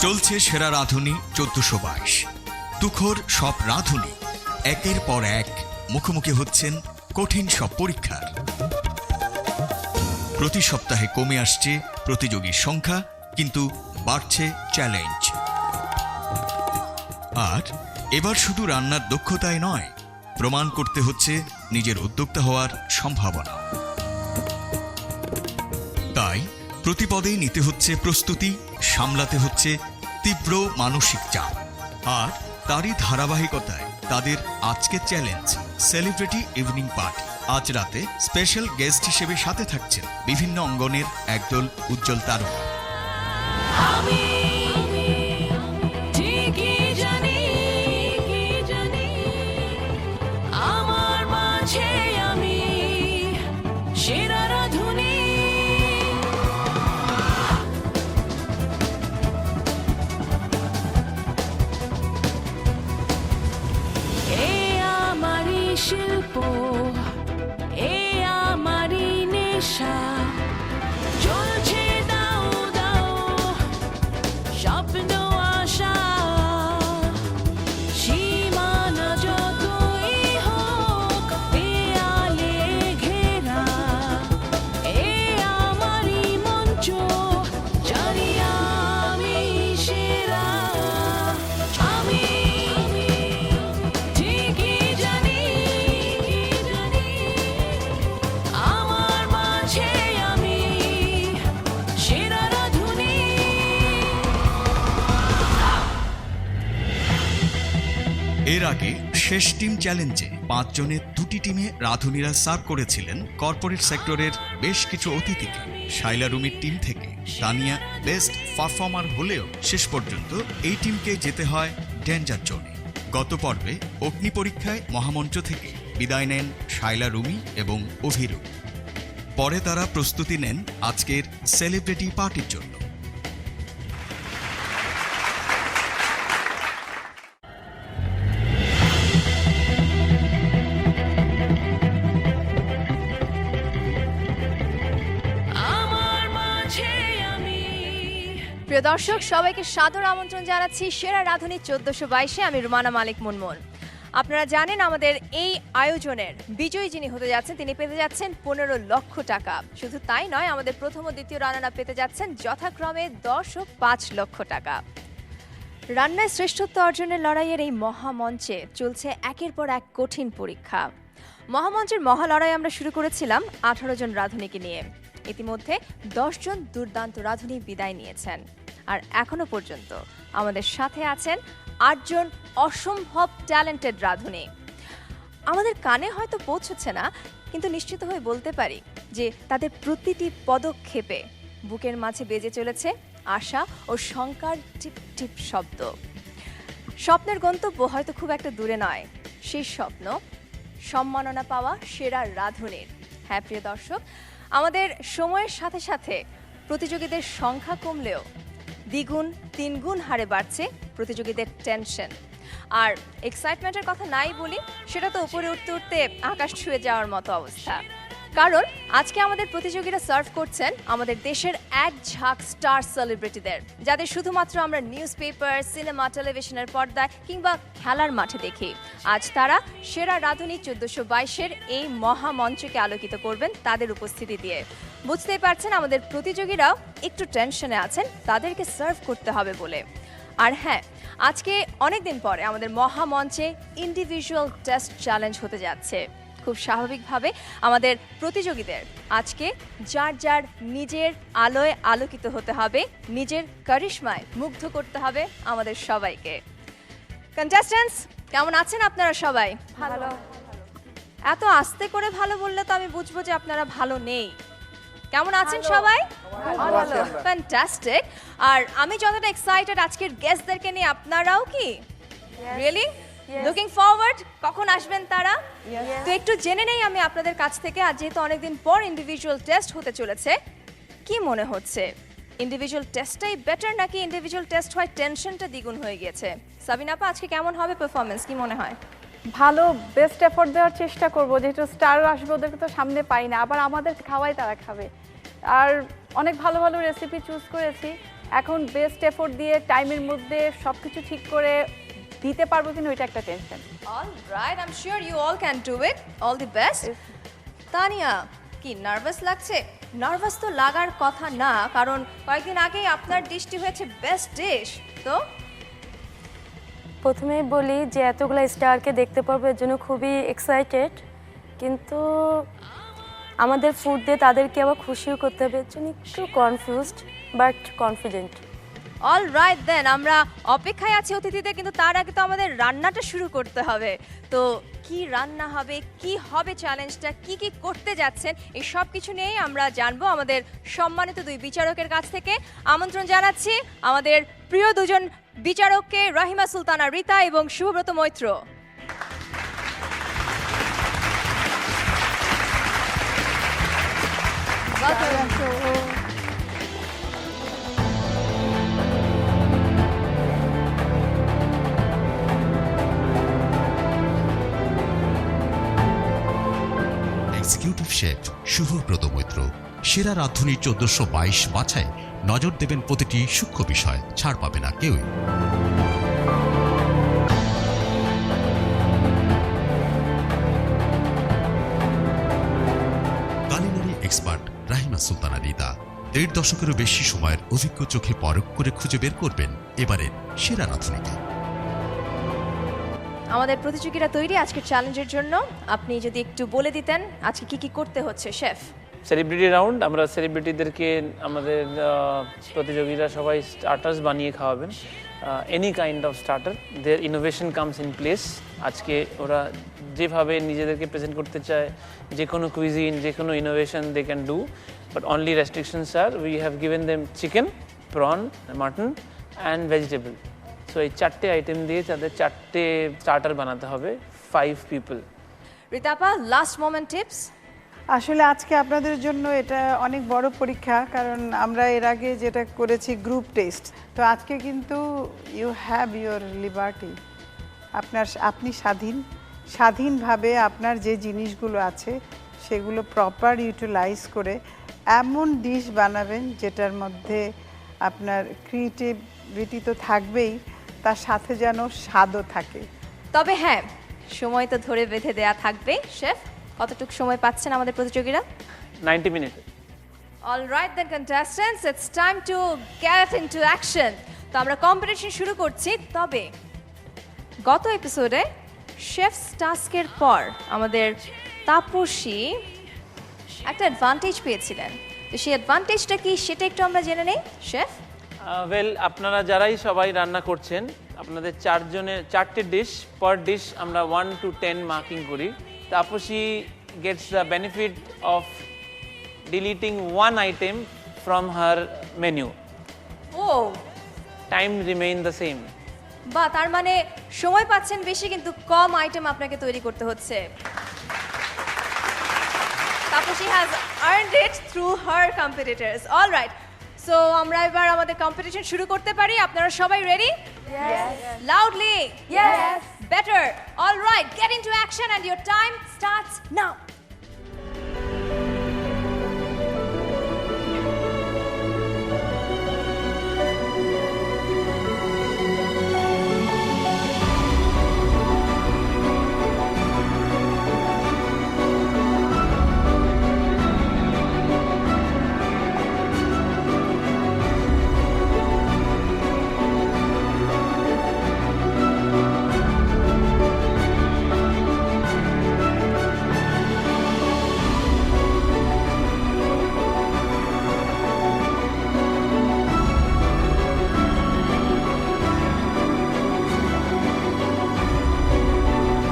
চলছে সেরা রাঁধুনি 1422। তুখোর সব রাঁধুনি একের পর এক মুখোমুখি হচ্ছেন কঠিন সব পরীক্ষার। প্রতি সপ্তাহে কমে আসছে প্রতিযোগীর সংখ্যা, কিন্তু বাড়ছে চ্যালেঞ্জ। আর এবার শুধু রান্নার দক্ষতায় নয়, প্রমাণ করতে হচ্ছে নিজের উদ্যোক্তা হওয়ার সম্ভাবনা। তাই প্রতিপদেই নিতে হচ্ছে প্রস্তুতি, সামলাতে হচ্ছে তীব্র মানসিক চাপ। আর তারই ধারাবাহিকতায় তাদের আজকের চ্যালেঞ্জ সেলিব্রিটি ইভিনিং পার্টি। আজ রাতে স্পেশাল গেস্ট হিসেবে সাথে থাকছেন বিভিন্ন অঙ্গনের একদল উজ্জ্বল তারকা। শিল্প এ আমারই নেশা, চলছে দাও দাও স্বপ্ন আশা, সীমানা যতই হোক দেয়ালে ঘেরা, এ আমারই মঞ্চ, জানি আমি সেরা। আমি এর আগে শেষ টিম চ্যালেঞ্জে 5 জনের 2টি টিমে রাঁধুনিরা সার্ভ করেছিলেন কর্পোরেট সেক্টরের বেশ কিছু অতিথিকে। শাইলা রুমির টিম থেকে তানিয়া বেস্ট পারফর্মার হলেও শেষ পর্যন্ত এই টিমকে যেতে হয় ডেঞ্জার জোনে। গত পর্বে অগ্নি পরীক্ষায় মহামঞ্চ থেকে বিদায় নেন শাইলা রুমি এবং অভিরু। পরে তারা প্রস্তুতি নেন আজকের সেলিব্রিটি পার্টির জন্য। প্রিয় দর্শক, সবাইকে সাদর আমন্ত্রণ জানাচ্ছি সেরা রাঁধুনি 1422-এ। আমি রুমানা মালিক মুনমুন। আপনারা জানেন আমাদের এই আয়োজনের বিজয়ী যিনি হতে যাচ্ছেন তিনি পেতে যাচ্ছেন 15 লক্ষ টাকা। শুধু তাই নয়, আমাদের প্রথম ও দ্বিতীয় রানারা পেতে যাচ্ছেন যথাক্রমে 10 ও 5 লক্ষ টাকা। রান্নায় শ্রেষ্ঠত্ব অর্জনের লড়াইয়ের এই মহামঞ্চে চলছে একের পর এক কঠিন পরীক্ষা। মহামঞ্চের মহালড়াই আমরা শুরু করেছিলাম 18 জন রাঁধুনিকে নিয়ে। ইতিমধ্যে 10 জন দুর্দান্ত রাঁধুনি বিদায় নিয়েছেন, আর এখনো পর্যন্ত আমাদের সাথে আছেন 8 জন অসম্ভব ট্যালেন্টেড রাঁধুনি। আমাদের কানে হয়তো পৌঁছচ্ছে না, কিন্তু নিশ্চিত হয়ে বলতে পারি যে তাদের প্রতিটি পদক্ষেপে বুকের মাঝে বেজে চলেছে আশা ও শঙ্কার টিপ টিপ শব্দ। স্বপ্নের গন্তব্য হয়তো খুব একটা দূরে নয়, সেই স্বপ্ন সম্মাননা পাওয়া সেরা রাঁধুনির। হ্যাঁ প্রিয় দর্শক, আমাদের সময়ের সাথে সাথে প্রতিযোগীদের সংখ্যা কমলেও দ্বিগুণ 3 গুণ হারে বাড়ছে প্রতিযোগীদের টেনশন। আর এক্সাইটমেন্টের কথা নাই বলি, সেটা তো উপরে উঠতে উঠতে আকাশ ছুঁয়ে যাওয়ার মতো অবস্থা। কারণ আজকে আমাদের প্রতিযোগীরা সার্ভ করছেন আমাদের দেশের এক ঝাঁক স্টার সেলিব্রিটিদের, যাদের শুধুমাত্র আমরা নিউজ পেপার, সিনেমা, টেলিভিশনের পর্দায় কিংবা খেলার মাঠে দেখি। আজ তারা সেরা রাঁধুনি 1422-এর এই মহামঞ্চকে আলোকিত করবেন তাদের উপস্থিতি দিয়ে। বুঝতেই পারছেন আমাদের প্রতিযোগীরাও একটু টেনশনে আছেন তাদেরকে সার্ভ করতে হবে বলে। আর হ্যাঁ, আজকে অনেকদিন পরে আমাদের মহামঞ্চে ইন্ডিভিজুয়াল টেস্ট চ্যালেঞ্জ হতে যাচ্ছে। খুব স্বাভাবিকভাবে আমাদের প্রতিযোগীদের আজকে যার যার নিজের আলোয় আলোকিত হতে হবে, নিজের কারিশমায় মুগ্ধ করতে হবে আমাদের সবাইকে। কন্টেস্ট্যান্টস, কেমন আছেন আপনারা সবাই? ভালো। এত আস্তে করে ভালো বললে তো আমি বুঝবো যে আপনারা ভালো নেই। কেমন আছেন সবাই? ভালো। ফ্যান্টাস্টিক। আর আমি যতটা এক্সাইটেড আজকের গেস্টদেরকে নিয়ে, আপনারাও কি? Really looking forward? কখন আসবেন তারা? তো একটু জেনে নেই আমি আপনাদের কাছ থেকে। আজ যেহেতু অনেকদিন পর ইন্ডিভিজুয়াল টেস্ট হতে চলেছে, কি মনে হচ্ছে ইন্ডিভিজুয়াল টেস্টটাই বেটার নাকি ইন্ডিভিজুয়াল টেস্ট হয় টেনশনটা দ্বিগুণ হয়ে গিয়েছে? সাবিনা আপা, আজকে কেমন হবে পারফরমেন্স, কি মনে হয়? ভালো, বেস্ট এফোর্ট দেওয়ার চেষ্টা করব, যেহেতু স্টার আসবে, ওদেরকে তো সামনে পাই না, আবার আমাদের খাওয়াই তারা খাবে। আর অনেক ভালো ভালো রেসিপি চুজ করেছি, এখন বেস্ট এফোর্ট দিয়ে টাইমের মধ্যে সব কিছু ঠিক করে দিতে পারবো কিনা ওইটা একটা tension. Alright, I am sure you all can do it. All the best. Tania, কি নার্ভাস লাগছে? নার্ভাস তো লাগার কথা না, কারণ কয়েকদিন আগেই আপনার ডিশটি হয়েছে বেস্ট ডিশ। তো প্রথমেই বলি যে এতগুলো স্টারকে দেখতে পারবো এর জন্য খুবই এক্সাইটেড, কিন্তু আমাদের ফুড দিয়ে তাদেরকে আবার খুশিও করতে হবে, এর জন্য একটু কনফিউজড বাট কনফিডেন্ট। অলরাইট দেন, আমরা অপেক্ষায় আছি অতিথিদের, কিন্তু তার আগে তো আমাদের রান্নাটা শুরু করতে হবে। তো কি রান্না হবে, কি হবে চ্যালেঞ্জটা, কি কি করতে যাচ্ছেন, এই সব কিছু নিয়েই আমরা জানবো আমাদের সম্মানিত দুই বিচারকের কাছ থেকে। আমন্ত্রণ জানাচ্ছি আমাদের প্রিয় দুজন বিচারককে, রহিমা সুলতানা রিতা এবং শুভব্রত মৈত্র। এক্সিকিউটিভ শেফ শুভব্রত মৈত্র সেরা রাঁধুনি 1422 বাছায় নজর দেবেন প্রতিটি সূক্ষ্ম বিষয়, ছাড় পাবে না কেউই। কালিনারি এক্সপার্ট রাহিমা সুলতানা রিতা 1.5 দশকেরও বেশি সময়ের অভিজ্ঞ চোখে পরখ করে খুঁজে বের করবেন এবারের সেরা রাঁধুনিকে। আমাদের প্রতিযোগীরা তৈরি আজকের চ্যালেঞ্জের জন্য, আপনি যদি একটু বলে দিতেন আজকে কি কি করতে হচ্ছে শেফ। সেলিব্রিটি রাউন্ড, আমরা সেলিব্রিটিদেরকে আমাদের প্রতিযোগীরা সবাই স্টার্টার্স বানিয়ে খাওয়াবেন, any kind of starter. There innovation comes in place. আজকে ওরা যেভাবে নিজেদেরকে প্রেজেন্ট করতে চায়, যে কোনো কুইজিন, যে কোনো innovation they can do, but only restrictions are we have given them chicken, prawn, mutton and vegetable. So এই 4টে আইটেম দিয়ে তাদের 4টে স্টার্টার বানাতে হবে, 5 people. Ritapa, last moment tips. আসলে আজকে আপনাদের জন্য এটা অনেক বড় পরীক্ষা, কারণ আমরা এর আগে যেটা করেছি গ্রুপ টেস্ট, তো আজকে কিন্তু ইউ হ্যাভ ইউর লিবার্টি। আপনি স্বাধীনভাবে আপনার যে জিনিসগুলো আছে সেগুলো প্রপার ইউটিলাইজ করে এমন ডিশ বানাবেন যেটার মধ্যে আপনার ক্রিয়েটিভিটি তো থাকবেই, তার সাথে যেন স্বাদও থাকে। তবে হ্যাঁ, সময় তো ধরে বেঁধে দেয়া থাকবে। শেফ, কতটুকু সময় পাচ্ছেন আমাদের প্রতিযোগীরা? 90 মিনিট। Alright then contestants, it's time to get into action. তো আমরা কম্পিটিশন শুরু করছি। তবে গত এপিসোডে শেফস টাস্কের পর আমাদের তাপসী একটা অ্যাডভান্টেজ পেয়েছিলেন, তো সেই অ্যাডভান্টেজটা কি সেটা একটু আমরা জেনে নেই। শেফ, ওয়েল, আপনারা যারাই সবাই রান্না করছেন, আপনাদের 4টে ডিশ, পার ডিশ আমরা 1 to 10 মার্কিং করি। Tapasi gets the benefit of deleting 1 item from her menu. ও, টাইম রিমেইন দ্য সেম। বা তার মানে সময় পাচ্ছেন বেশি, কিন্তু কম আইটেম আপনাকে তৈরি করতে হচ্ছে। Tapasi has earned it through her competitors. Alright, so আমরা এবার আমাদের কম্পিটিশন শুরু করতে পারি। আপনারা সবাই ready? Yes. Loudly. Yes. Better. All right, get into action and your time starts now.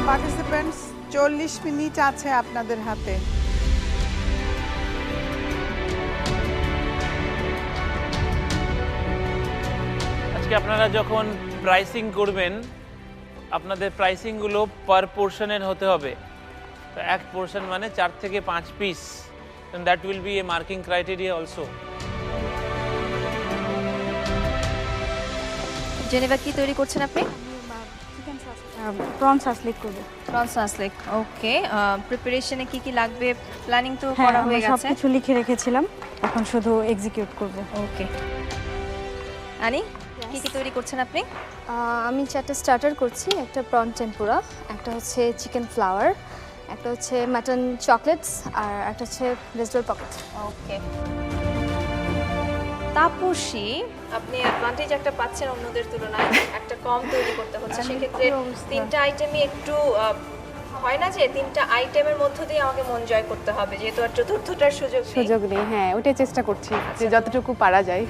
Participants 40 minute আছে আপনাদের হাতে। আজকে আপনারা যখন প্রাইসিং করবেন, আপনাদের প্রাইসিংগুলো পার পোর্শনের হতে হবে। তো এক পোর্শন মানে 4 থেকে 5 piece, and that will be a marking criteria also. Geneva, কি তৈরি করছেন আপনি? প্রন সাসলিক করবো। প্রনস আসলেক, ওকে। প্রিপারেশনে কি কি লাগবে প্ল্যানিং তো হ্যাঁ, করা আমরা হয়ে গেছে। সবকিছু লিখে রেখেছিলাম, এখন শুধু এক্সিকিউট করব। ওকে, আনি কি কি তৈরি করছেন আপনি? আমি 4টা স্টার্টার করছি। একটা প্রন টেম্পুরা, একটা হচ্ছে চিকেন ফ্লাওয়ার, একটা হচ্ছে মাটন চকলেটস, আর একটা হচ্ছে ভেজিটেবল পকেট। ওকে। তাপসী, আপনি অ্যাডভান্টেজ একটা পাচ্ছেন অন্যদের তুলনায়, একটা কম তৈরি করতে হচ্ছে। সেক্ষেত্রে 3টা আইটেমই একটু হয় না যে 3টা আইটেমের মধ্য দিয়ে আমাকে মন জয় করতে হবে, যেহেতু আর চতুর্থটার সুযোগ নেই। সুযোগ নেই, হ্যাঁ ওটাই চেষ্টা করছি যে যতটুকু পারা যায়।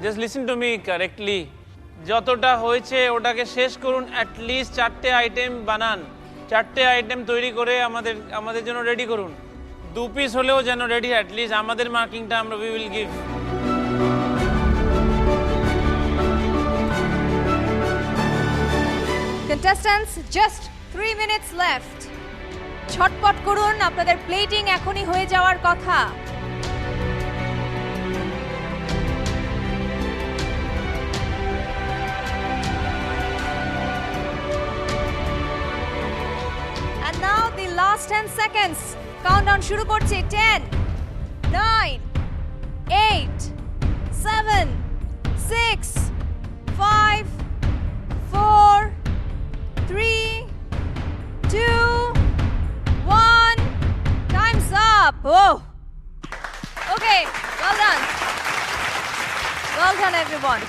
Just listen to me correctly, যতটা হয়েছে ওটাকে শেষ করুন। অ্যাটলিস্ট 4টে আইটেম বানান, 4টে আইটেম তৈরি করে আমাদের জন্য রেডি করুন। 2 পিস হলেও যেন রেডি, অ্যাটলিস্ট আমাদের মার্কিংটা আমরা we will give. Contestants, just 3 minutes left. ছটপট করুন, আপনাদের প্লেটিং এখনই হয়ে যাওয়ার কথা। And now the last 10 seconds. Countdown শুরু করছি। 10, 9, 8, 7, 6, 5, 4, 3, 2, 1. Time's up. Oh. Okay, well done. Well done everyone.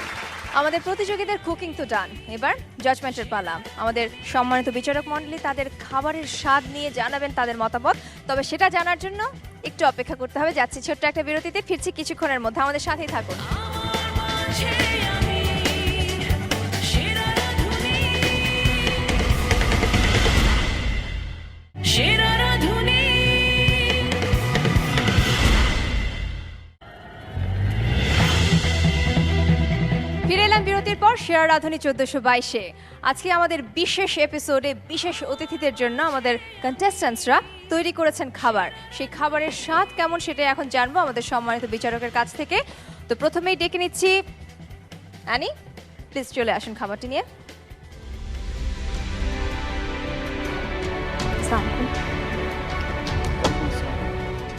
আমাদের প্রতিযোগীদের কুকিং তো ডান, এবার জাজমেন্টের পালা। আমাদের সম্মানিত বিচারক মণ্ডলী তাদের খাবারের স্বাদ নিয়ে জানাবেন তাদের মতামত। তবে সেটা জানার জন্য একটু অপেক্ষা করতে হবে। যাচ্ছি ছোট্ট একটা বিরতিতে, ফিরছি কিছুক্ষণের মধ্যে, আমাদের সাথেই থাকুন। ফিরে এলাম বিরতির পর সেরা রাঁধুনি 1422-এ। আজকে আমাদের বিশেষ এপিসোডে বিশেষ অতিথিদের জন্য আমাদের কন্টেস্ট্যান্টসরা তৈরি করেছেন খাবার। সেই খাবারের স্বাদ কেমন সেটা এখন জানবো আমাদের সম্মানিত বিচারকের কাছ থেকে। তো প্রথমেই ডেকে নিচ্ছি অ্যানি, প্লিজ চলে আসুন খাবারটি নিয়ে।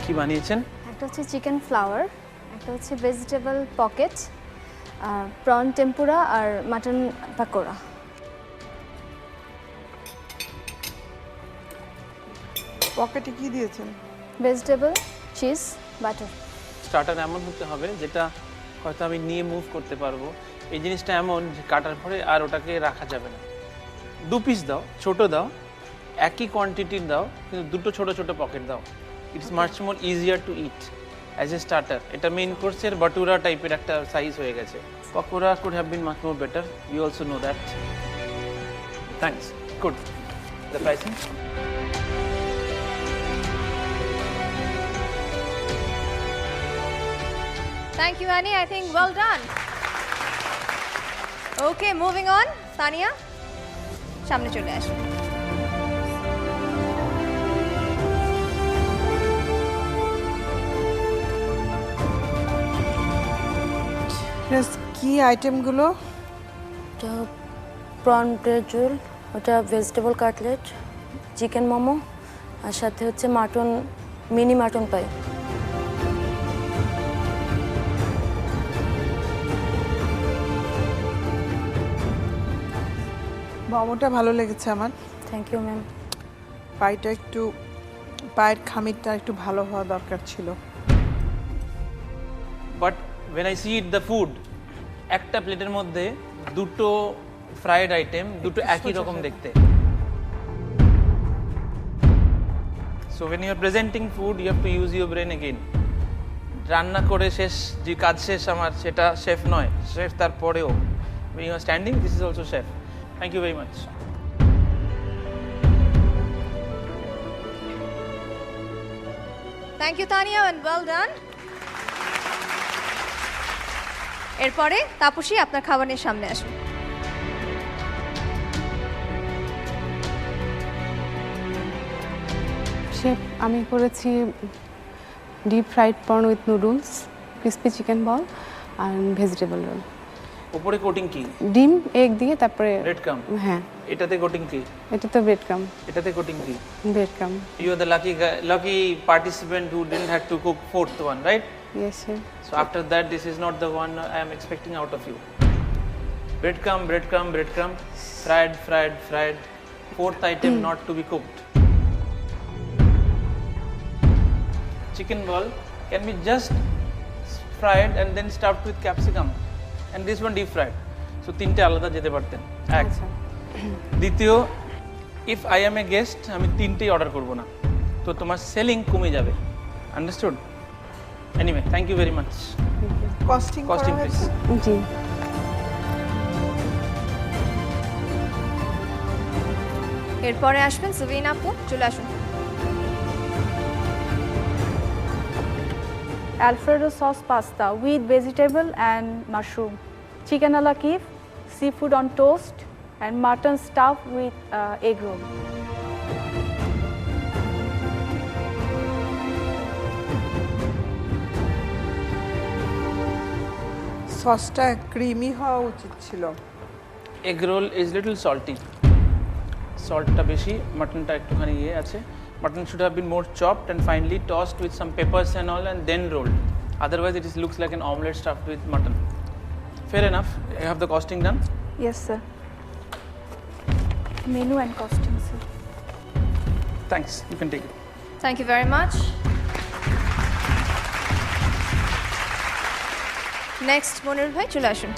কি বানিয়েছেন? একটা হচ্ছে চিকেন ফ্লাওয়ার, একটা হচ্ছে ভেজিটেবল পকেট, আর প্রন টেম্পুরা, আর মাটন পাকোড়া। পকেটে কি দিয়েছেন? Vegetable, cheese, butter. স্টার্টার এমন হতে হবে যেটা হয়তো আমি নিয়ে মুভ করতে পারবো। এই জিনিসটা এমন যে কাটার পরে আর ওটাকে রাখা যাবে না। 2 পিস দাও, ছোট দাও, একই কোয়ান্টিটির দাও, কিন্তু 2টো ছোট ছোট পকেট দাও। It's much more easier to eat as a starter. এটা মেইন কোর্সের বাটুরা টাইপের একটা সাইজ হয়ে গেছে। Pakora could have been much more better, you also know that. Thanks, good. The pricing? Thank you, Annie. I think well done. Okay, moving on. Tania, সামনে চলে আসুন। কি আইটেমগুলো? ওটা প্রন ব্রেড রোল, ওটা ভেজিটেবল কাটলেট, চিকেন মোমো, আর সাথে হচ্ছে mutton, mini mutton পাই। মোমোটা ভালো লেগেছে আমার। Thank you ma'am. পায়ের খামিরটা একটু ভালো হওয়া দরকার ছিল। But when I see it the food, একটা প্লেটের মধ্যে 2টো ফ্রাইড আইটেম, 2টো একই রকম দেখতে। So when you are presenting food, you have to use your brain again. রান্না করে শেষ যে কাজ শেষ আমার, সেটা শেফ নয়, শেফ তারপরেও when you are standing, this is also chef. Thank you very much. Thank you Tania and well done. এরপরে তাপসী আপনার খাবার নিয়ে সামনে আসুন। শেফ, আমি করেছি deep fried prawn with noodles, crispy chicken ball আর ভেজিটেবল রোল। উপরে কোটিং কি? ডিম এগ দিয়ে তারপরে ব্রেড ক্রাম। হ্যাঁ, এটাতে কোটিং কি? এটা তো ব্রেড ক্রাম। এটাতে কোটিং কি? Bread crumb. You are the lucky participant who didn't have to cook fourth one, right? Yes chef. So after that, this is not the one I am expecting out of you. Breadcrumb, breadcrumb, breadcrumb, fried, fried, fried. Fourth item not to be cooked. Chicken ball can be just fried and then stuffed with capsicum, and this one deep fried. So তিনটে আলাদা যেতে পারতেন। এক। দ্বিতীয়, if I am a guest, আমি তিনটেই order করব না, তো তোমার সেলিং কমে যাবে। Understood? Anyway, thank you very much. Costing Costing please. জি। এরপরে আসবেন সুবিন আপু, চলে আসুন। Alfredo sauce pasta with vegetable and mushroom, chicken ala kif, seafood on toast, and mutton stuff with egg roll. সসটা ক্রিমি হওয়া উচিত ছিল। Egg roll is little salty. Saltটা বেশি, muttonটা একটুখানি ইয়ে আছে। Mutton should have been more chopped and finely tossed with some peppers and all and then rolled. Otherwise it looks like an omelette stuffed with mutton. Fair enough. You have the costing done? Yes, sir. Menu and costing, sir. Thanks. You can take it. Thank you very much. Next Monirul ভাই, চলে আসুন।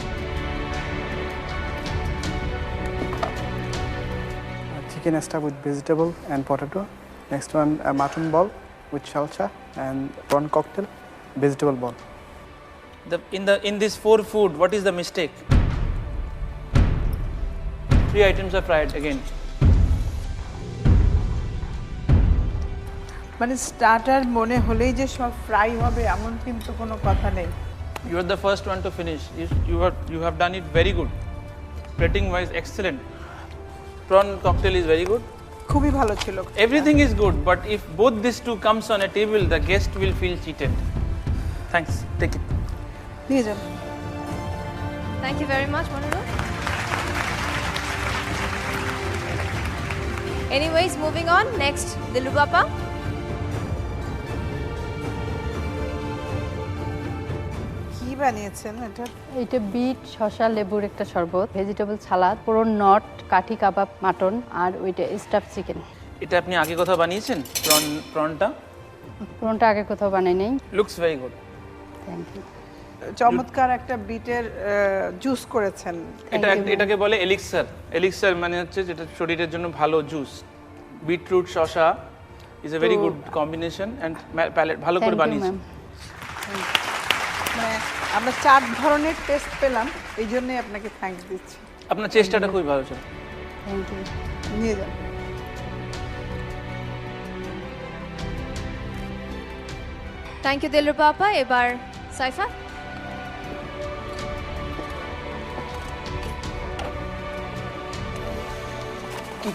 Chicken stuffed with vegetable and potato. Next one, a mutton ball with salsa and prawn cocktail, vegetable ball. In this 4 food, what is the mistake? 3 items are fried again. মানে starter মনে হলেই যে সব fry হবে এমন কিন্তু কোনো কথা নেই। You are the first one to finish. You have done it very good. Plating wise, excellent. Prawn cocktail is very good. খুবই ভালো ছিল। Everything is good, but if both these two comes on a table, the guest will feel cheated. Thanks. Take it. নিয়ে যান। Thank you very much Monirul. Anyways, moving on, next Dilu Bapa. কি বানিয়েছেন এটা? এটা bit, শসা, লেবুর একটা শরবত, ভেজিটেবল সালাদ, পুরো নট, কাঠি কাবাব, মাটন আর ওইটা স্টাফ চিকেন। এটা আপনি আগে কোথাও বানিয়েছেন? প্রনটা? পুরোটা আগে কোথাও বানাই নাই। Looks very good. Thank you. চমৎকার একটা বিটের জুস করেছেন। এটাকে বলে এলিক্সার। এলিক্সার মানে হচ্ছে যেটা শরীরের জন্য ভালো জুস। বিটরুট, শসা is a very good combination and palate ভালো করে বানিয়েছেন। মানে আমরা 4 ধরনের টেস্ট পেলাম, এই জন্যই আপনাকে থ্যাঙ্কস দিচ্ছি। আপনার চেষ্টাটা খুবই ভালো ছিল। Thank you. নিয়ে যান। থ্যাংক ইউ দিলু বাপা। এবার সাইফা।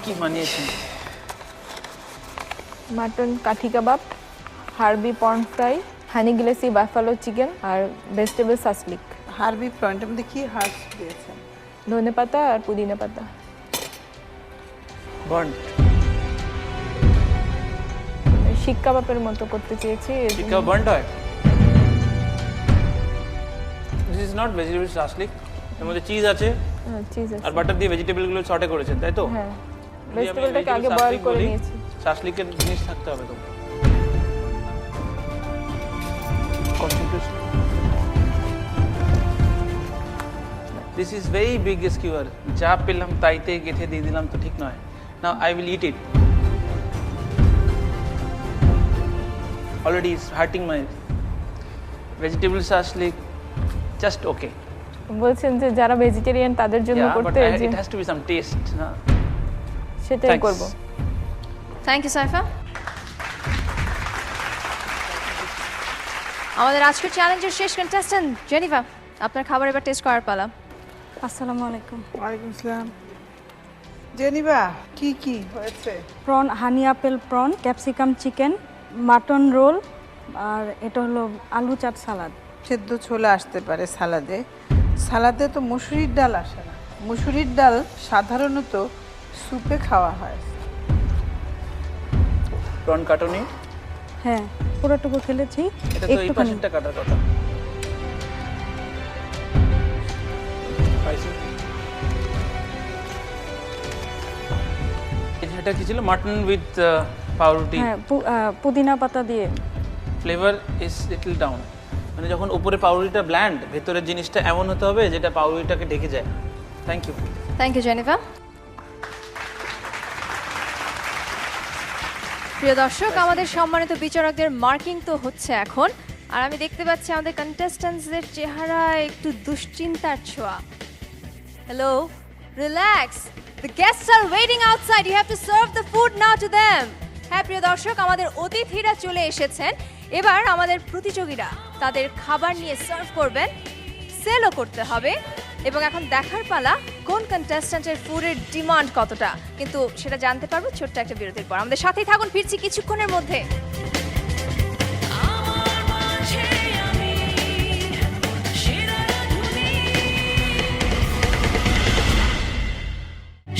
কি বানিয়েছেন? মাটন কাঠি কাবাব, হার্বি পর্ন ফ্রাই, হানি গ্লেসি বাফালো চিকেন আর ভেজিটেবল সাসলিক। হার্বি প্রনটার মধ্যে কি হার্বস দিয়েছেন? ধনে পাতা আর পুদিনা পাতা। বার্ন শিক কাবাবের মতো করতে চেয়েছি। শিক কাবাব বার্ন হয়? This is not vegetable shashlik. এর মধ্যে চিজ আছে চিজ আছে আর বাটার দিয়ে ভেজিটেবল গুলো সটে করেছেন, তাই তো? হ্যাঁ, ভেজিটেবলটাকে আগে বয়েল করে নিয়েছি। সাসলিকের জিনিস থাকতে হবে তো। This is very big skewer. যা পেলাম তাইতে গেঁথে দিয়ে দিলাম তো ঠিক নয়। Now I will eat it. Already it's hurting my vegetable sashlik. Just okay. বলছেন যে যারা ভেজিটেরিয়ান তাদের জন্য Yeah, but করতে it has to be some taste. সেটাই করব। Thank you Saifa. আমাদের আজকের চ্যালেঞ্জের শেষ কন্টেস্ট্যান্ট জেনিভা, আপনার খাবার এবার টেস্ট করার পালা। আসসালামু আলাইকুম। ওয়ালাইকুম আসসালাম। জেনিভা, কি কি হয়েছে? Prawn, honey apple prawn, capsicum chicken, mutton roll, আর এটা হলো আলু চাট সালাদ। সেদ্ধ ছোলা আসতে পারে সালাদে, সালাদে তো মুসুরির ডাল আসে না। মুসুরির ডাল সাধারণত স্যুপে খাওয়া হয়। প্রন কাটনি, হ্যাঁ, পুরোটুকু খেলেছি, এটা তো এই একটুখানি। পাশেরটা কাটার কথা। পাইছি। এটা কি ছিল? মাটন উইথ পাউরুটি। হ্যাঁ, পুদিনা পাতা দিয়ে। ফ্লেভার ইজ লিটল ডাউন, মানে যখন উপরে পাউরুটিটা ব্ল্যান্ড, ভেতরের জিনিসটা এমন হতে হবে যেটা পাউরুটিটাকে ঢেকে যায়। Thank you. Thank you Geneva. প্রিয় দর্শক, আমাদের সম্মানিত বিচারকদের মার্কিং তো হচ্ছে এখন, আর আমি দেখতে পাচ্ছি আমাদের কন্টেস্ট্যান্টসদের চেহারা একটু দুশ্চিন্তার ছোঁয়া। Hello, relax, the guests are waiting outside, you have to serve the food now to them. হ্যাঁ প্রিয় দর্শক, আমাদের অতিথিরা চলে এসেছেন, এবার আমাদের প্রতিযোগীরা তাদের খাবার নিয়ে সার্ভ করবেন, সেলও করতে হবে, এবং এখন দেখার পালা কোন কন্টেস্ট্যান্টের ফুডের ডিমান্ড কতটা, কিন্তু সেটা জানতে পারবো ছোট্ট একটা বিরতির পর। আমাদের সাথেই থাকুন, ফিরছি কিছুক্ষণের মধ্যে। আমার মাঝে আমি সেরা রাঁধুনি,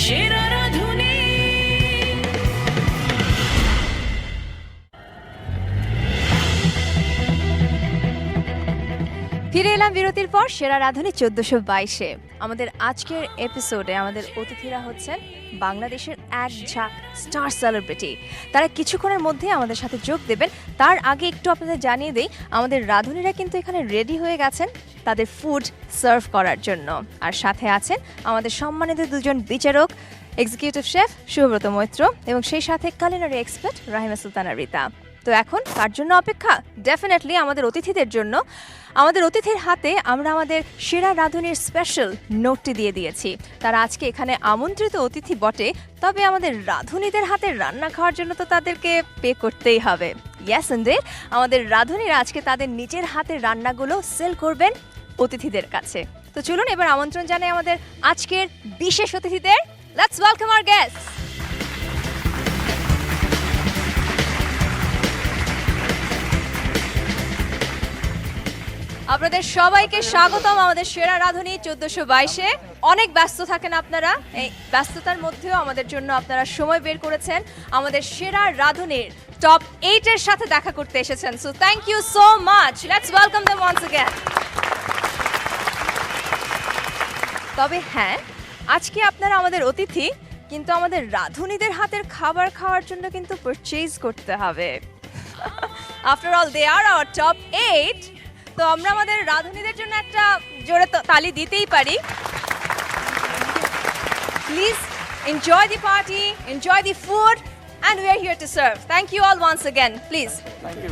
সেরা রাঁধুনি। ফিরে এলাম বিরতির পর সেরা রাঁধুনি 1422-এ। আমাদের আজকের এপিসোডে আমাদের অতিথিরা হচ্ছেন বাংলাদেশের এক ঝাঁক স্টার সেলিব্রিটি। তারা কিছুক্ষণের মধ্যে আমাদের সাথে যোগ দেবেন। তার আগে একটু আপনাদের জানিয়ে দেই, আমাদের রাঁধুনিরা কিন্তু এখানে রেডি হয়ে গেছেন তাদের ফুড সার্ভ করার জন্য। আর সাথে আছেন আমাদের সম্মানিত দুজন বিচারক, এক্সিকিউটিভ শেফ শুভব্রত মৈত্র এবং সেই সাথে কালিনারি এক্সপার্ট রাহিমা সুলতানা রিতা। তো এখন কার জন্য অপেক্ষা? ডেফিনেটলি আমাদের অতিথিদের জন্য। আমাদের অতিথির হাতে আমরা আমাদের সেরা রাঁধুনির স্পেশাল নোটটি দিয়ে দিয়েছি। তারা আজকে এখানে আমন্ত্রিত অতিথি বটে, তবে আমাদের রাঁধুনিদের হাতে রান্না খাওয়ার জন্য তো তাদেরকে পে করতেই হবে। ইয়েস ইনডিড, আমাদের রাঁধুনিরা আজকে তাদের নিজের হাতের রান্নাগুলো সেল করবেন অতিথিদের কাছে। তো চলুন এবার আমন্ত্রণ জানাই আমাদের আজকের বিশেষ অতিথিদের। Let's welcome hour guests. আপনাদের সবাইকে স্বাগতম আমাদের সেরা রাঁধুনি 1422-এ। অনেক ব্যস্ত থাকেন আপনারা, এই ব্যস্ততার মধ্যেও আমাদের জন্য আপনারা সময় বের করেছেন, আমাদের সেরা রাঁধুনির টপ 8-এর সাথে দেখা করতে এসেছেন। So thank you so much, let's welcome them once again. তবে হ্যাঁ, আজকে আপনারা আমাদের অতিথি, কিন্তু আমাদের রাঁধুনিদের হাতের খাবার খাওয়ার জন্য কিন্তু পারচেজ করতে হবে। After all they R hour top 8, তো আমরা আমাদের রাঁধুনিদের জন্য একটা জোরে তালি দিতেই পারি। Please enjoy the party, enjoy the food, and we are here to serve. Thank you all once again, please. Thank you.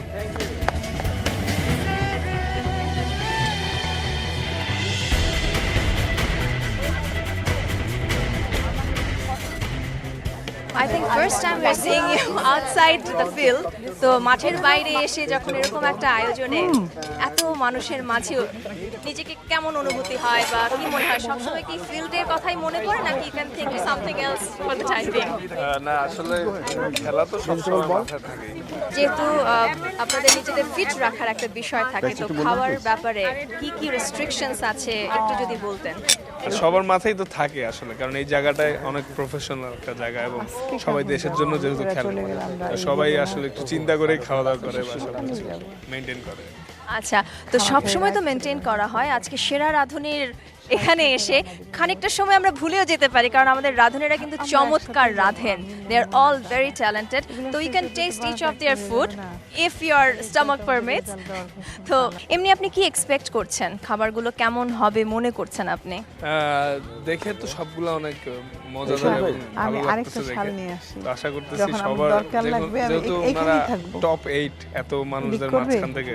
I think first time we are seeing you outside the field. তো মাঠের বাইরে এসে যখন এরকম একটা আয়োজনে এত মানুষের মাঝেও নিজেকে কেমন অনুভূতি হয় বা কি মনে হয়? সবসময় কি ফিল্ডের কথাই মনে পড়ে নাকি you can think of something else for the time being? না, আসলে খেলা তো সবসময় মাথায় থাকে। যেহেতু আপনাদের নিজেদের ফিট রাখার একটা বিষয় থাকে, তো খাওয়ার ব্যাপারে কি কি রেস্ট্রিকশনস আছে একটু যদি বলতেন। সবার মাথায় তো থাকে আসলে, কারণ এই জায়গাটায় অনেক প্রফেশনাল একটা জায়গা এবং সবাই দেশের জন্য যেহেতু খেলে, সবাই আসলে একটু চিন্তা করে খাওয়া দাওয়া করে বা সবকিছু মেনটেন করে। আচ্ছা, তো সব সময় তো মেনটেন করা হয়, আজকে সেরা রাঁধুনির এখানে এসে খানিকটা সময় আমরা ভুলেও যেতে পারি, কারণ আমাদের রাঁধুনিরা কিন্তু চমৎকার রাঁধেন। They are all very talented, তো you can taste each of their food if your stomach permits. তো এমনি আপনি কি এক্সপেক্ট করছেন, খাবারগুলো কেমন হবে মনে করছেন আপনি? দেখে তো সবগুলো অনেক মজাদার এবং ভালো লাগতেছে দেখে। তো আশা করতেছি সবার, যেহেতু ওনারা টপ 8 এত মানুষদের মাঝখান থেকে,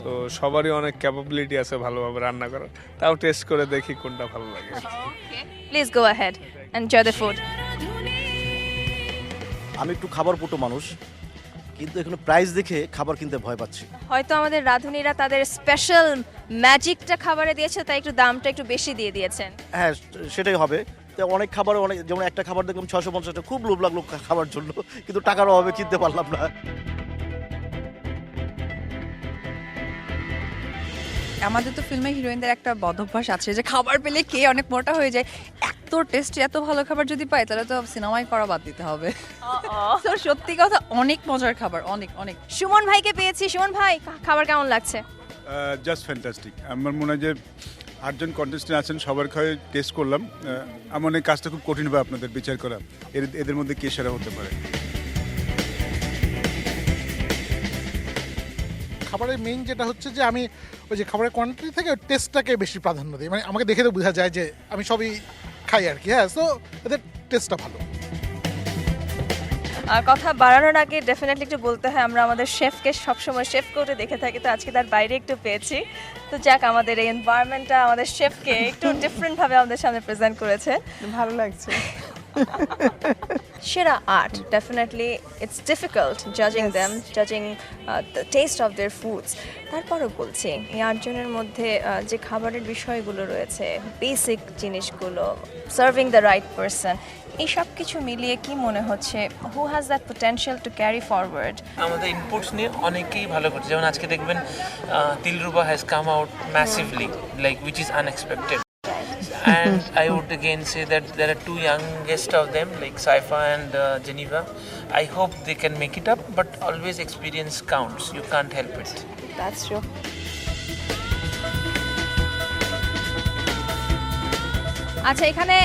তো সবারই অনেক ক্যাপাবিলিটি আছে ভালোভাবে রান্না করার, তাও টেস্ট করে দেখি কোনটা ভালো লাগে। Please go ahead, enjoy the food. আমি একটু খাবার পটু মানুষ, কিন্তু এখানে প্রাইস দেখে খাবার কিনতে ভয় পাচ্ছি। হয়তো আমাদের রাঁধুনিরা তাদের স্পেশাল ম্যাজিকটা খাবারে দিয়েছে, তাই একটু দামটা একটু বেশি দিয়ে দিয়েছেন। হ্যাঁ, সেটাই হবে। তো অনেক খাবার, অনেক, যেমন একটা খাবার দেখলাম 650 টাকা, খুব লোভ লাগলো খাবার জন্য, কিন্তু টাকার অভাবে কিনতে পারলাম না। আমাদের তো ফিল্মে হিরোইনদের একটা বদভ্যাস আছে যে খাবার পেলে কে অনেক মোটা হয়ে যায়। এত টেস্টি, এত ভালো খাবার যদি পাই তাহলে তো সিনেমাই করা বাদ দিতে হবে। তো সত্যি কথা অনেক মজার খাবার, অনেক অনেক। সুমন ভাইকে পেয়েছি। সুমন ভাই, খাবার কেমন লাগছে? Just fantastic. আমার মনে হয় যে 8 জন কন্টেস্টেন্ট আছেন, সবার খাওয়াই টেস্ট করলাম। আমার এই কাজটা খুব কঠিন হবে আপনাদের বিচার করা, এদের মধ্যে কে সেরা হতে পারে। খাবারের মেইন যেটা হচ্ছে যে আমি ওই যে খাবারের কোয়ান্টিটি থেকে টেস্টটাকে বেশি প্রাধান্য দিই, মানে আমাকে দেখে তো বোঝা যায় যে আমি সবই খাই আর কি। হ্যাঁ, সো এদের টেস্টটা ভালো। আর কথা বাড়ানোর আগে ডেফিনেটলি একটু বলতে হয়, আমরা আমাদের শেফকে সবসময় শেফ কোর্টে দেখে থাকি, তো আজকে তার বাইরে একটু পেয়েছি। তো যাক, আমাদের এই এনভায়রনমেন্টটা আমাদের শেফকে একটু ডিফারেন্টভাবে আমাদের সামনে প্রেজেন্ট করেছে। ভালো লাগছে। সেরা art, definitely it's difficult জাজিং them, জাজিং the test of their foods. তারপরও বলছি, এই 8 জনের মধ্যে যে খাবারের বিষয়গুলো রয়েছে, বেসিক জিনিসগুলো, সার্ভিং দ্য রাইট পারসন, এই সব কিছু মিলিয়ে কি মনে হচ্ছে who has that potential to carry forward? আমাদের ইনপুটস নিয়ে অনেকেই ভালো করছে, যেমন আজকে দেখবেন Tilruba has come out massively, like which is unexpected. And I would again say that there are 2 youngest of them, like Saifa and Geneva. I hope they can make it up, but always experience counts. You can't help it. That's true. আচ্ছা, এখানে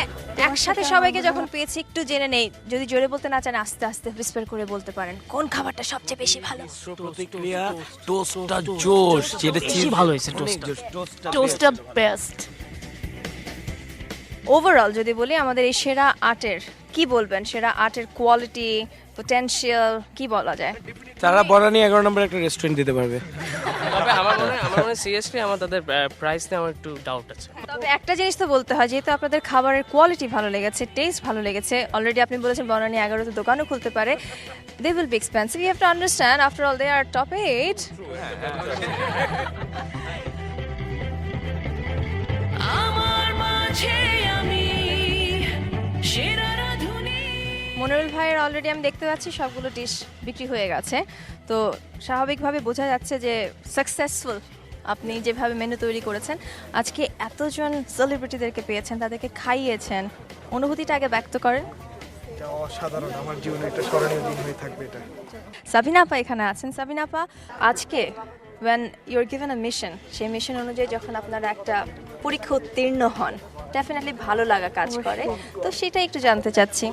একসাথে সবাইকে যখন পেয়েছি, একটু জেনে নেই, যদি জোরে বলতে না চান আস্তে আস্তে হুইসপার করে বলতে পারেন, কোন খাবারটা সবচেয়ে বেশি ভালো? প্রতিক্রিয়া টোস্টটা জোশ, যেটা বেশি ভালো হয়েছে টোস্টটা বেস্ট। ওভারঅল যদি বলি আমাদের এই সেরা আর্টের কি বলবেন? সেরা আর্টের কোয়ালিটি, পোটেনশিয়াল কি বলা যায়? তারা বনানী 11 নম্বর একটা রেস্টুরেন্ট দিতে পারবে। তবে আমার মনে হয় সিরিয়াসলি আমার তাদের প্রাইস নিয়ে আমার একটু ডাউট আছে। তবে একটা জিনিস তো বলতে হয়, যেহেতু আপনাদের খাবারের কোয়ালিটি ভালো লেগেছে, টেস্ট ভালো লেগেছে, অলরেডি আপনি বলেছেন বনানী 11তে দোকানও খুলতে পারে, they will be expensive. You have to understand, after all they are top 8। আমার মাঝে আমি সেরা রাঁধুনি। মনিরুল ভাইয়ের অলরেডি আমি দেখতে পাচ্ছি সবগুলো ডিশ বিক্রি হয়ে গেছে, তো স্বাভাবিকভাবে বোঝা যাচ্ছে যে সাকসেসফুল আপনি যেভাবে মেনু তৈরি করেছেন। আজকে এতজন সেলিব্রিটিদেরকে পেয়েছেন, তাদেরকে খাইয়েছেন, অনুভূতিটা আগে ব্যক্ত করেন। এটা অসাধারণ, আমার জীবনে একটা স্মরণীয় দিন হয়ে থাকবে এটা। সাবিনা আপা এখানে আছেন। সাবিনা আপা, আজকে when you're given a mission, সেই মিশন অনুযায়ী যখন আপনারা একটা পরীক্ষা উত্তীর্ণ হন, ডেফিনেটলি ভালো লাগা কাজ করে, তো সেটা একটু জানতে চাচ্ছি।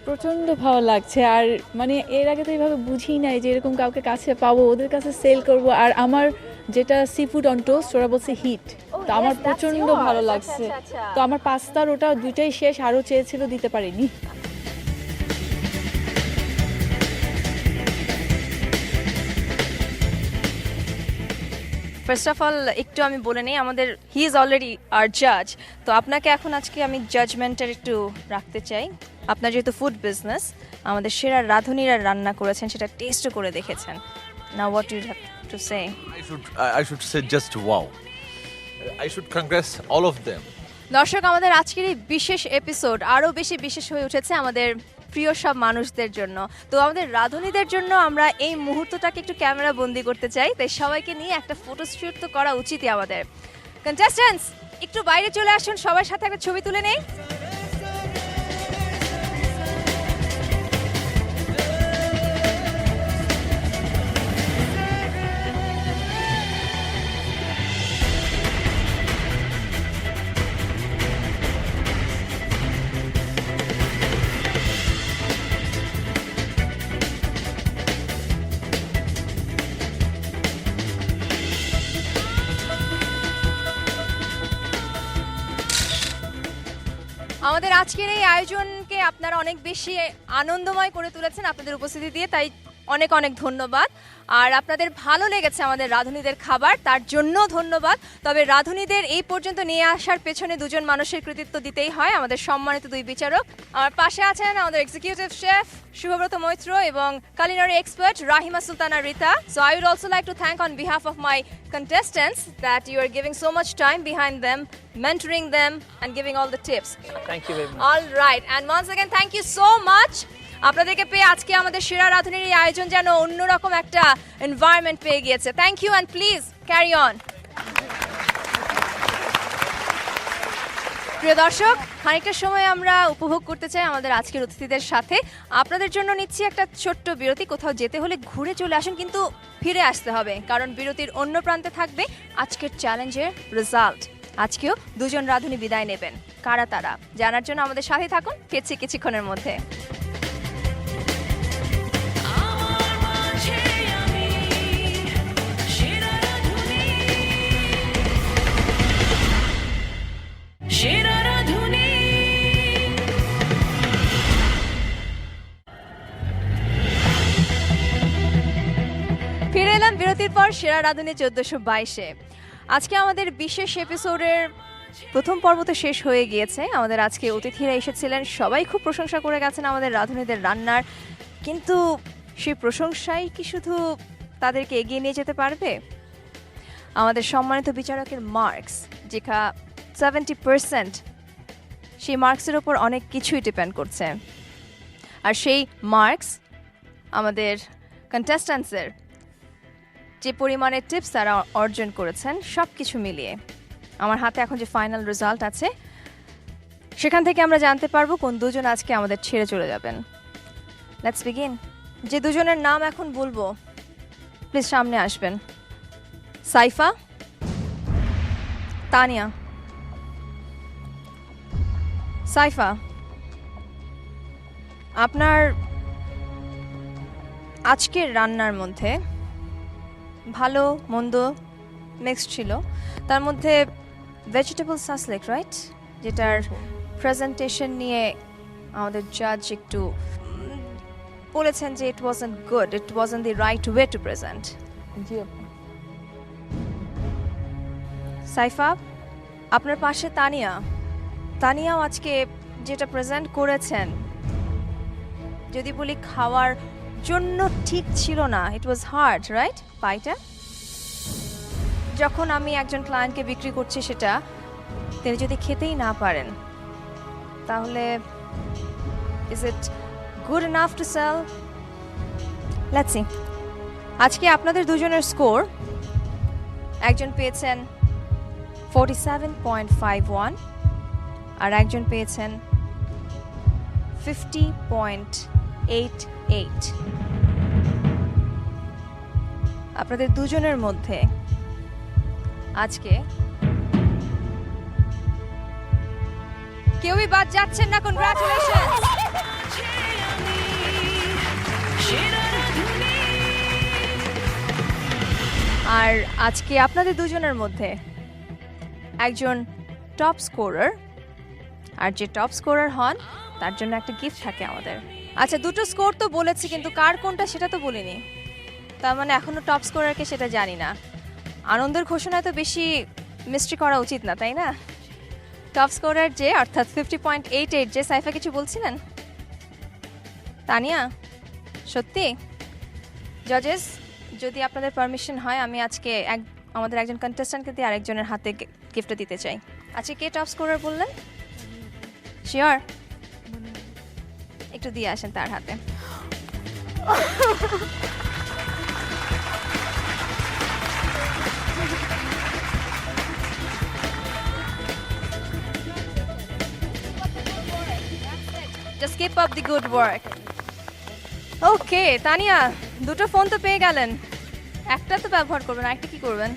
প্রচণ্ড ভালো লাগছে, আর মানে এর আগে তো এইভাবে বুঝি নাই যে এরকম কাউকে কাছে পাবো, ওদের কাছে সেল করব। আর আমার যেটা সি ফুড অন টোস্ট, ওরা বলছে হিট, তো আমার প্রচণ্ড ভালো লাগছে। তো আমার পাস্তার ওটা 2টাই শেষ, আরও চেয়েছিল, দিতে পারিনি। ফার্স্ট অফ অল একটু আমি বলে নিই, আমাদের হি ইজ অলরেডি আর জাজ, তো আপনাকে এখন আজকে আমি জাজমেন্টের একটু রাখতে চাই। আপনার যেহেতু ফুড বিজনেস, আমাদের সেরা রাঁধুনিরা রান্না করেছেন, সেটা টেস্টও করে দেখেছেন। Now what you have to say? I should say just wow. I should congrats all of them. দর্শক, আমাদের আজকের এই বিশেষ এপিসোড আরও বেশি বিশেষ হয়ে উঠেছে আমাদের প্রিয় সব মানুষদের জন্য। তো আমাদের রাঁধুনিদের জন্য আমরা এই মুহূর্তটাকে একটু ক্যামেরা বন্দি করতে চাই, তাই সবাইকে নিয়ে একটা ফটোশ্যুট তো করা উচিতই আমাদের। কন্টেস্ট্যান্টস, একটু বাইরে চলে আসুন, সবার সাথে একটা ছবি তুলে নেই। আমাদের আজকের এই আয়োজনকে আপনারা অনেক বেশি আনন্দময় করে তুলেছেন আপনাদের উপস্থিতি দিয়ে, তাই অনেক অনেক ধন্যবাদ। আর আপনাদের ভালো লেগেছে আমাদের রাঁধুনিদের খাবার, তার জন্য ধন্যবাদ। তবে রাঁধুনিদের এই পর্যন্ত নিয়ে আসার পেছনে দুজন মানুষের কৃতিত্ব দিতেই হয়, আমাদের সম্মানিত দুই বিচারক। আমার পাশে আছেন আমাদের এক্সিকিউটিভ শেফ শুভব্রত মৈত্র এবং culinary expert Rahima Sultana Rita. So I would also like to thank on behalf of my contestants that you are giving so much time behind them, mentoring them and giving all the tips. Thank you very much. All right, and once again thank you so much. আপনাদেরকে পেয়ে আজকে আমাদের সেরা রাঁধুনির এই আয়োজন যেন অন্যরকম একটা এনভায়রনমেন্ট পেয়ে গিয়েছে। Thank you and please carry on. প্রিয় দর্শক, খানিকটা সময় আমরা উপভোগ করতে চাই আমাদের আজকের অতিথিদের সাথে। আপনাদের জন্য নিচ্ছি একটা ছোট্ট বিরতি। কোথাও যেতে হলে ঘুরে চলে আসুন, কিন্তু ফিরে আসতে হবে, কারণ বিরতির অন্য প্রান্তে থাকবে আজকের চ্যালেঞ্জের রেজাল্ট। আজকেও দুজন রাঁধুনি বিদায় নেবেন, কারা তারা জানার জন্য আমাদের সাথে থাকুন। ফিরছি কিছুক্ষণের মধ্যে। সেরা রাঁধুনি। ফিরে এলাম বিরতির পর সেরা রাঁধুনি 1422-এ। আজকে আমাদের বিশেষ এপিসোডের প্রথম পর্ব তো শেষ হয়ে গিয়েছে। আমাদের আজকে অতিথিরা এসেছিলেন, সবাই খুব প্রশংসা করে গেছেন আমাদের রাঁধুনিদের রান্নার, কিন্তু সেই প্রশংসাই কি শুধু তাদেরকে এগিয়ে নিয়ে যেতে পারবে? আমাদের সম্মানিত বিচারকের মার্কস, যেটা 70%, সেই মার্কসের ওপর অনেক কিছুই ডিপেন্ড করছে। আর সেই মার্কস আমাদের কন্টেস্ট্যান্টসের যে পরিমাণে টিপস তারা অর্জন করেছেন, সব কিছু মিলিয়ে আমার হাতে এখন যে ফাইনাল রেজাল্ট আছে, সেখান থেকে আমরা জানতে পারবো কোন দুজন আজকে আমাদের ছেড়ে চলে যাবেন। Let's begin. যে দুজনের নাম এখন বলবো, প্লিজ সামনে আসবেন। সাইফা, তানিয়া। সাইফা, আপনার আজকের রান্নার মধ্যে ভালো মন্দ মিক্সড ছিল, তার মধ্যে ভেজিটেবল সাসলেক, রাইট, যেটার প্রেজেন্টেশন নিয়ে আমাদের জাজ একটু বলেছেন যে it wasn't good, it wasn't the right way to present. জি। সাইফা, আপনার পাশে তানিয়া। তানিয়াও আজকে যেটা প্রেজেন্ট করেছেন, যদি বলি খাওয়ার জন্য ঠিক ছিল না, ইট ওয়াজ হার্ড, রাইট? পাইটা যখন আমি একজন ক্লায়েন্টকে বিক্রি করছি, সেটা তিনি যদি খেতেই না পারেন, তাহলে is it good enough to sell? Let's see. আজকে আপনাদের দুজনের স্কোর, একজন পেয়েছেন 47.51 আর একজন পেয়েছেন 50.88। আপনাদের দুজনের মধ্যে আজকে কেউই বাদ যাচ্ছেন না। কনগ্রাচুলেশন। আর আজকে আপনাদের দুজনের মধ্যে একজন টপ স্কোরার, আর যে টপ স্কোরার হন তার জন্য একটা গিফট থাকে আমাদের। আচ্ছা, দুটো স্কোর তো বলেছি, কিন্তু কার কোনটা সেটা তো বলিনি, তার মানে এখনো টপ স্কোরারকে সেটা জানি না। আনন্দের ঘোষণায় তো বেশি মিস্ট্রি করা উচিত না, তাই না? টপ স্কোরার যে, অর্থাৎ 50.88, যে সাইফা কিছু বলছিলেন? তানিয়া, সত্যি? জজেস, যদি আপনাদের পারমিশন হয়, আমি আজকে আমাদের একজন কন্টেস্ট্যান্টকে দিয়ে আরেকজনের হাতে গিফটটা দিতে চাই। আচ্ছা, কে টপ স্কোরার বললেন? শিওর? একটু দিয়ে আসেন তার হাতে। Just keep up the good work. ওকে তানিয়া, দুটো ফোন তো পেয়ে গেলেন, একটা তো ব্যবহার করবেন, আরেকটা কি করবেন?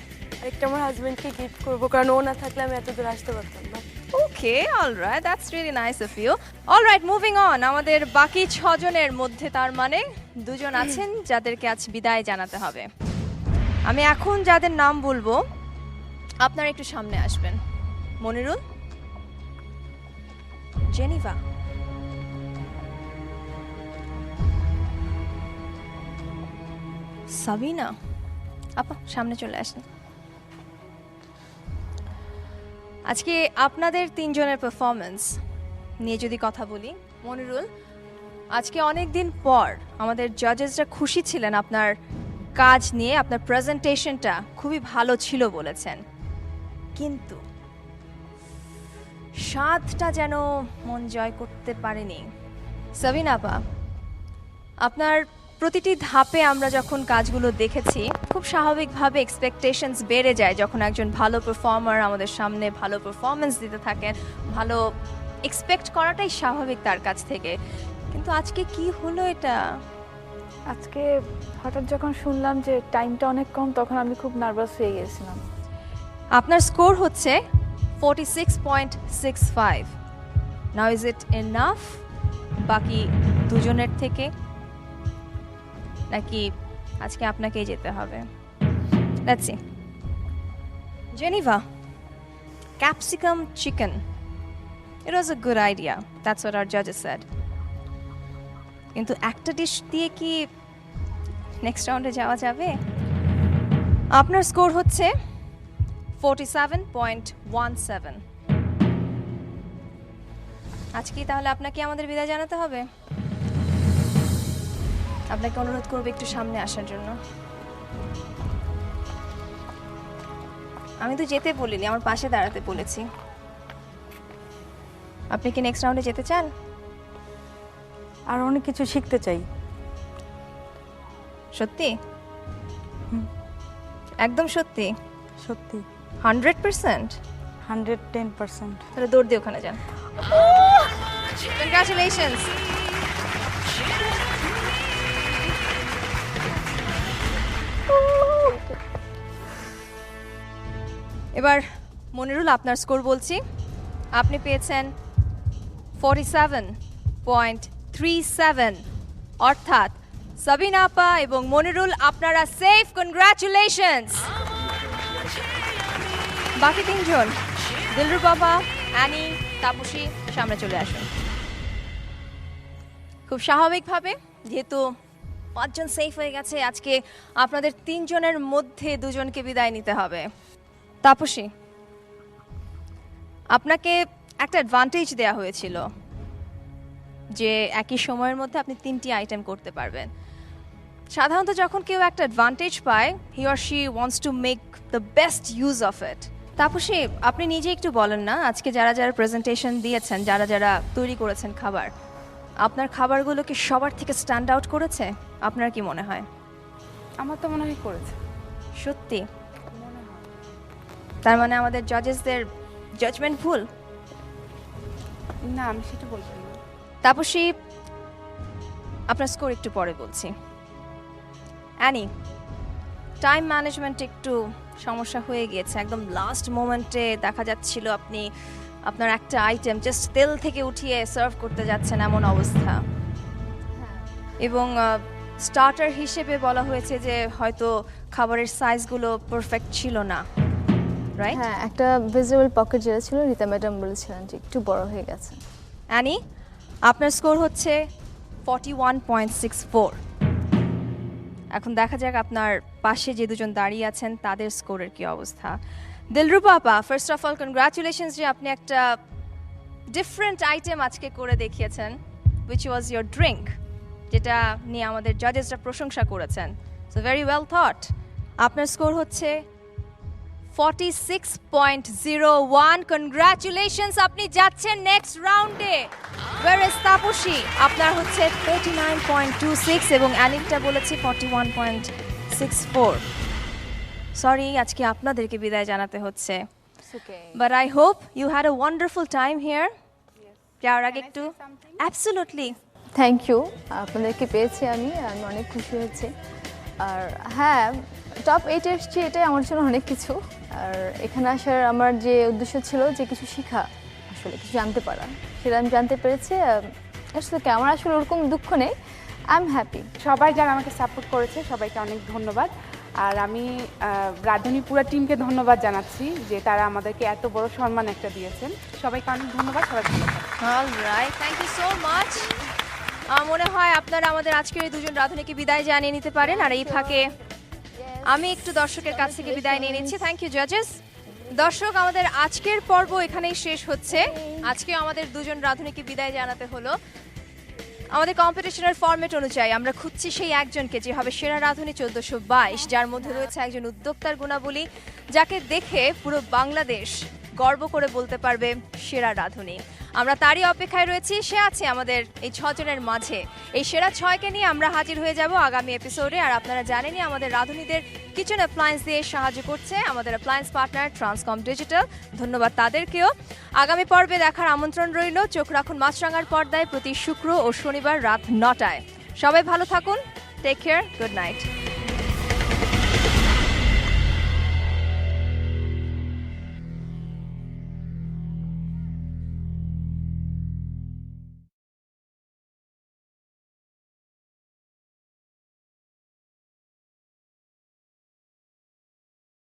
একটা আমার হাজবেন্ডকে গিফট করবো, কারণ ও না থাকলে আমি এত দূর আসতে পারতাম না। Okay, alright, that's really nice of you. Alright, moving on. আমাদের বাকি 6 জনের মধ্যে তার মানে 2 জন আছেন যাদেরকে আজ বিদায় জানাতে হবে। আমি এখন যাদের নাম বলবো, আপনারা একটু সামনে আসবেন। মনিরুল, জেনিভা, সাবিনা আপা সামনে চলে আসেন। আজকে আপনাদের তিনজনের পারফরমেন্স নিয়ে যদি কথা বলি, মনিরুল, আজকে অনেক দিন পর আমাদের জাজেসরা খুশি ছিলেন আপনার কাজ নিয়ে, আপনার প্রেজেন্টেশনটা খুবই ভালো ছিল বলেছেন, কিন্তু স্বাদটা যেন মন জয় করতে পারেনি। সাবিনা আপা, আপনার প্রতিটি ধাপে আমরা যখন কাজগুলো দেখেছি, খুব স্বাভাবিকভাবে এক্সপেকটেশনস বেড়ে যায় যখন একজন ভালো পারফর্মার আমাদের সামনে ভালো পারফরমেন্স দিতে থাকেন, ভালো এক্সপেক্ট করাটাই স্বাভাবিক তার কাছ থেকে। কিন্তু আজকে কি হলো এটা? আজকে হঠাৎ যখন শুনলাম যে টাইমটা অনেক কম, তখন আমি খুব নার্ভাস হয়ে গেছিলাম। আপনার স্কোর হচ্ছে 46.65। নাও ইজ ইট এনাফ বাকি দুজনের থেকে, নাকি আজকে আপনাকেই যেতে হবে? Let's see. Geneva, capsicum chicken, it was a good idea, that's what our জাজেস সেড। কিন্তু একটা ডিশ দিয়ে কি নেক্সট রাউন্ডে যাওয়া যাবে? আপনার স্কোর হচ্ছে 47.17। আজকে তাহলে আপনাকে আমাদের বিদায় জানাতে হবে। আপনাকে অনুরোধ করবো একটু সামনে আসার জন্য। আমি তো যেতে বলিনি, আমার পাশে দাঁড়াতে বলেছি। আপনি কি নেক্সট রাউন্ডে যেতে চান? আর অনেক কিছু শিখতে চাই। সত্যি? একদম সত্যি? সত্যি 100%? 110%। তাহলে দৌড় দিয়ে ওখানে যান। কংগ্রাচুলেশনস। এবার মনিরুল, আপনার স্কোর বলছি। আপনি পেয়েছেন 47.37, অর্থাৎ সাবিনা আপা এবং মনিরুল আপনারা সেফ। কনগ্রাচুলেশনস। বাকি তিনজন, দিলরুবা বাবা, অ্যানি, তাপসী, সামনে চলে আসুন। খুব স্বাভাবিকভাবে যেহেতু 5 জন সেফ হয়ে গেছে, আজকে আপনাদের 3 জনের মধ্যে 2 জনকে বিদায় নিতে হবে। তাপসী, আপনাকে একটা অ্যাডভান্টেজ দেওয়া হয়েছিল যে একই সময়ের মধ্যে আপনি 3টি আইটেম করতে পারবেন। সাধারণত যখন কেউ একটা অ্যাডভান্টেজ পায়, he or she wants to make the best use of it. Tapasi, আপনি নিজে একটু বলেন না, আজকে যারা যারা প্রেজেন্টেশন দিয়েছেন, যারা যারা তৈরি করেছেন খাবার, আপনার খাবারগুলো কি সবার থেকে স্ট্যান্ড আউট করেছে? আপনার কি মনে হয়? আমার তো মনে হয় করেছে। সত্যি? তার মানে আমাদের জাজেসদের জাজমেন্ট ভুল? না, আমি সেটা বলবো না। তাপসী, আপনার স্কোর একটু পরে বলছি। অ্যানি, টাইম ম্যানেজমেন্ট একটু সমস্যা হয়ে গিয়েছে। একদম লাস্ট মোমেন্টে দেখা যাচ্ছিল আপনি আপনার একটা আইটেম জাস্ট তেল থেকে উঠিয়ে সার্ভ করতে যাচ্ছেন, এমন অবস্থা। এবং স্টার্টার হিসেবে বলা হয়েছে যে হয়তো খাবারের সাইজগুলো পারফেক্ট ছিল না, রাইট? হ্যাঁ, একটা ভেজিটেবল পকেট যেটা ছিল, রীতা ম্যাডাম বলেছিলেন যে একটু বড় হয়ে গেছে। অ্যানি, আপনার স্কোর হচ্ছে 41.64। এখন দেখা যাক আপনার পাশে যে 2 জন দাঁড়িয়ে আছেন তাদের স্কোরের কি অবস্থা। দিলরুবা আপা, ফার্স্ট অফ অল কনগ্রাচুলেশনস যে আপনি একটা ডিফারেন্ট আইটেম আজকে করে দেখিয়েছেন, উইচ ওয়াজ ইয়োর ড্রিঙ্ক, যেটা নিয়ে আমাদের জাজেসরা প্রশংসা করেছেন। So very well thought. আপনার স্কোর হচ্ছে 46.01। কনগ্রাচুলেশনস, আপনি যাচ্ছেন নেক্সট রাউন্ডে। ওয়্যার ইজ তাপসী, আপনার হচ্ছে 39.26 এবং অ্যানিকটা বলেছি 41.64। সরি, আজকে আপনাদেরকে বিদায় জানাতে হচ্ছে, but I hope you had a wonderful time here. যাওয়ার আগে একটু অ্যাবসলিউটলি থ্যাংক ইউ, আপনাদেরকে পেয়েছি আমি অনেক খুশি হয়েছি। আর হ্যাঁ, টপ 8 এসেছি, এটাই আমার জন্য অনেক কিছু। আর এখানে আসার আমার যে উদ্দেশ্য ছিল যে কিছু শেখা, আসলে কিছু জানতে পারা, সেটা আমি জানতে পেরেছি। আসলে কি, আমার আসলে ওরকম দুঃখ নেই, আই এম হ্যাপি। সবাই যারা আমাকে সাপোর্ট করেছে সবাইকে অনেক ধন্যবাদ। আর আমি রাঁধুনি পুরো টিমকে ধন্যবাদ জানাচ্ছি যে তারা আমাদেরকে এত বড় সম্মান একটা দিয়েছেন। সবাইকে অনেক ধন্যবাদ। সবাই ভালো থাকবেন। Alright, thank you so much. মনে হয় আপনারা আমাদের আজকের এই 2 জন রাঁধুনিকে বিদায় জানিয়ে নিতে পারেন। আর এই ফাঁকে আমি একটু দর্শকের কাছ থেকে বিদায় নিয়ে নিচ্ছি। থ্যাংক ইউ জাজেস। দর্শক, আমাদের আজকের পর্ব এখানেই শেষ হচ্ছে। আজকে আমাদের দুজন রাঁধুনিকে বিদায় জানাতে হলো। আমাদের কম্পিটিশনের ফরম্যাট অনুযায়ী আমরা খুঁজছি সেই একজনকে যে হবে সেরা রাঁধুনি 1422, যার মধ্যে রয়েছে একজন উদ্যোক্তার গুণাবলী, যাকে দেখে পুরো বাংলাদেশ গর্ব করে বলতে পারবে সেরা রাঁধুনি। আমরা তারই অপেক্ষায় রয়েছি। সে আছে আমাদের এই 6 জনের মাঝে। এই সেরা 6কে নিয়ে আমরা হাজির হয়ে যাব আগামী এপিসোডে। আর আপনারা জানেনই আমাদের রাঁধুনিদের কিচেন অ্যাপ্লায়েন্স দিয়ে সাহায্য করছে আমাদের অ্যাপ্লায়েন্স পার্টনার ট্রান্সকম ডিজিটাল। ধন্যবাদ তাদেরকেও। আগামী পর্বে দেখার আমন্ত্রণ রইল। চোখ রাখুন মাছরাঙার পর্দায় প্রতি শুক্র ও শনিবার রাত 9টায়। সবাই ভালো থাকুন। Take care. Good night.